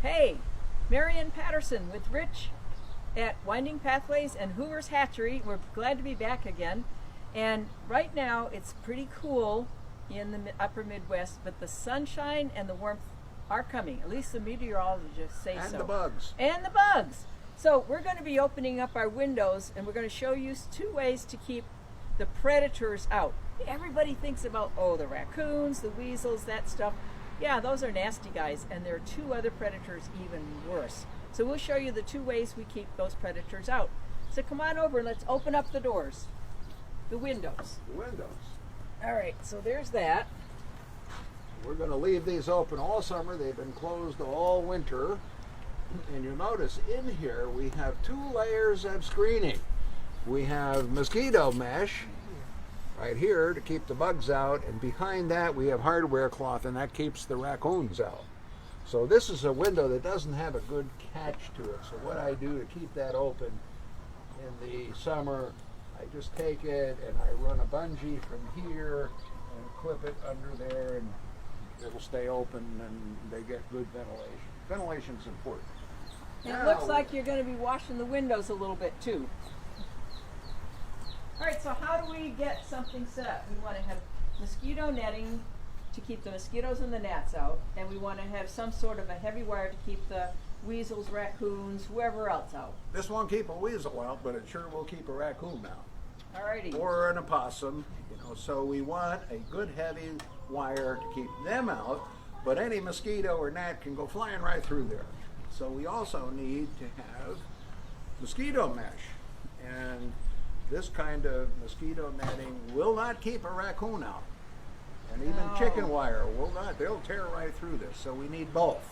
Hey, Marion Patterson with Rich at Winding Pathways and Hoover's Hatchery. We're glad to be back again. And right now it's pretty cool in the upper Midwest, but the sunshine and the warmth are coming. At least the meteorologists say so. And the bugs. And the bugs. So we're going to be opening up our windows and we're going to show you 2 ways to keep the predators out. Everybody thinks about, oh, the raccoons, the weasels, that stuff. Yeah, those are nasty guys, and there are 2 other predators even worse. So we'll show you the 2 ways we keep those predators out. So come on over and let's open up the doors, the windows. The windows. All right, so there's that. We're going to leave these open all summer. They've been closed all winter. And you'll notice in here we have 2 layers of screening. We have mosquito mesh right here to keep the bugs out, and behind that we have hardware cloth, and that keeps the raccoons out. So this is a window that doesn't have a good catch to it. So what I do to keep that open in the summer, I just take it and I run a bungee from here and clip it under there, and it'll stay open and they get good ventilation. Ventilation is important. And it looks like you're going to be washing the windows a little bit too. All right, so how do we get something set up? We want to have mosquito netting to keep the mosquitoes and the gnats out, and we want to have some sort of a heavy wire to keep the weasels, raccoons, whoever else out. This won't keep a weasel out, but it sure will keep a raccoon out. All righty. Or an opossum, so we want a good heavy wire to keep them out, but any mosquito or gnat can go flying right through there. So we also need to have mosquito mesh, and this kind of mosquito netting will not keep a raccoon out. And even chicken wire will not. They'll tear right through this. So we need both.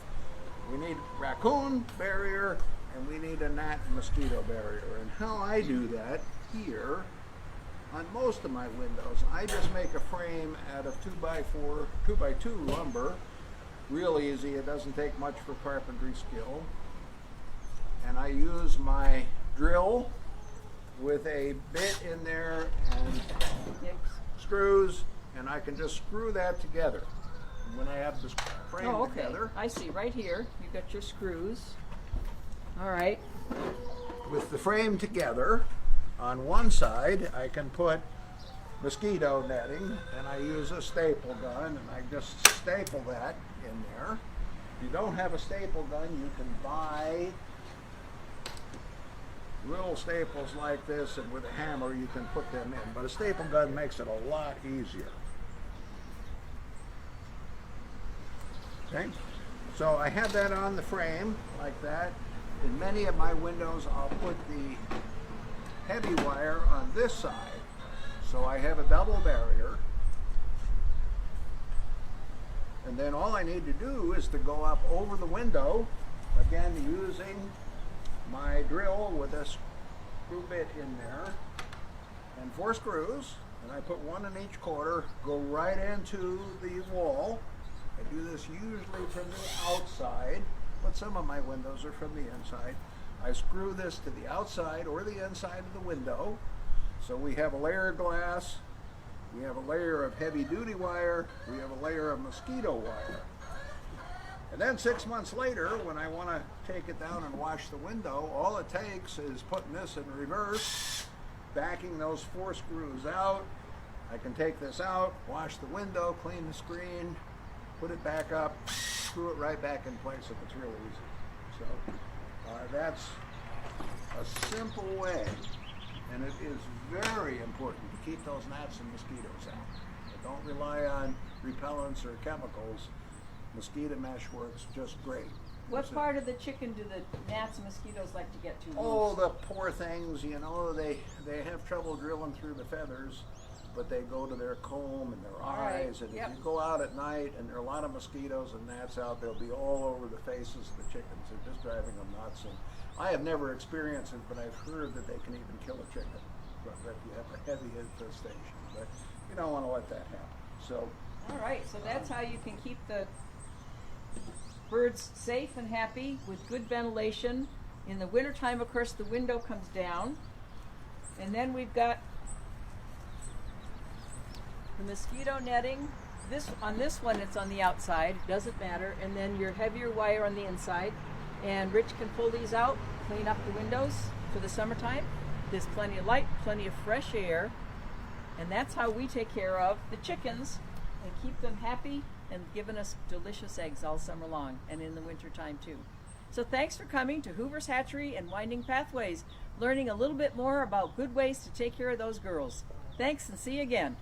We need raccoon barrier and we need a gnat and mosquito barrier. And how I do that here on most of my windows, I just make a frame out of 2x4, 2x2 lumber. Real easy. It doesn't take much for carpentry skill. And I use my drill with a bit in there and screws, and I can just screw that together. And when I have this frame together, I see right here. You got your screws. All right. With the frame together, on one side I can put mosquito netting, and I use a staple gun, and I just staple that in there. If you don't have a staple gun, you can buy little staples like this, and with a hammer you can put them in, but a staple gun makes it a lot easier. Okay, so I have that on the frame like that. In many of my windows I'll put the heavy wire on this side, so I have a double barrier, and then all I need to do is to go up over the window, again using my drill with a screw bit in there and 4 screws, and I put 1 in each quarter, go right into the wall. I do this usually from the outside, but some of my windows are from the inside. I screw this to the outside or the inside of the window, so we have a layer of glass, we have a layer of heavy duty wire, we have a layer of mosquito wire. And then 6 months later, when I want to take it down and wash the window, all it takes is putting this in reverse, backing those 4 screws out. I can take this out, wash the window, clean the screen, put it back up, screw it right back in place if it's real easy. So that's a simple way, and it is very important to keep those gnats and mosquitoes out. Don't rely on repellents or chemicals. Mosquito mesh works just great. What part of the chicken do the gnats and mosquitoes like to get to? Oh, the poor things, they have trouble drilling through the feathers, but they go to their comb and their eyes, and if you go out at night and there are a lot of mosquitoes and gnats out, they'll be all over the faces of the chickens. They're just driving them nuts. And I have never experienced it, but I've heard that they can even kill a chicken if you have a heavy infestation. But you don't want to let that happen. So. All right, so that's how you can keep the birds safe and happy with good ventilation. In the wintertime, of course, the window comes down. And then we've got the mosquito netting on this one, it's on the outside. Doesn't matter. And then your heavier wire on the inside. And Rich can pull these out, clean up the windows for the summertime. There's plenty of light, plenty of fresh air. And that's how we take care of the chickens and keep them happy and giving us delicious eggs all summer long and in the winter time too. So thanks for coming to Hoover's Hatchery and Winding Pathways, learning a little bit more about good ways to take care of those girls. Thanks and see you again.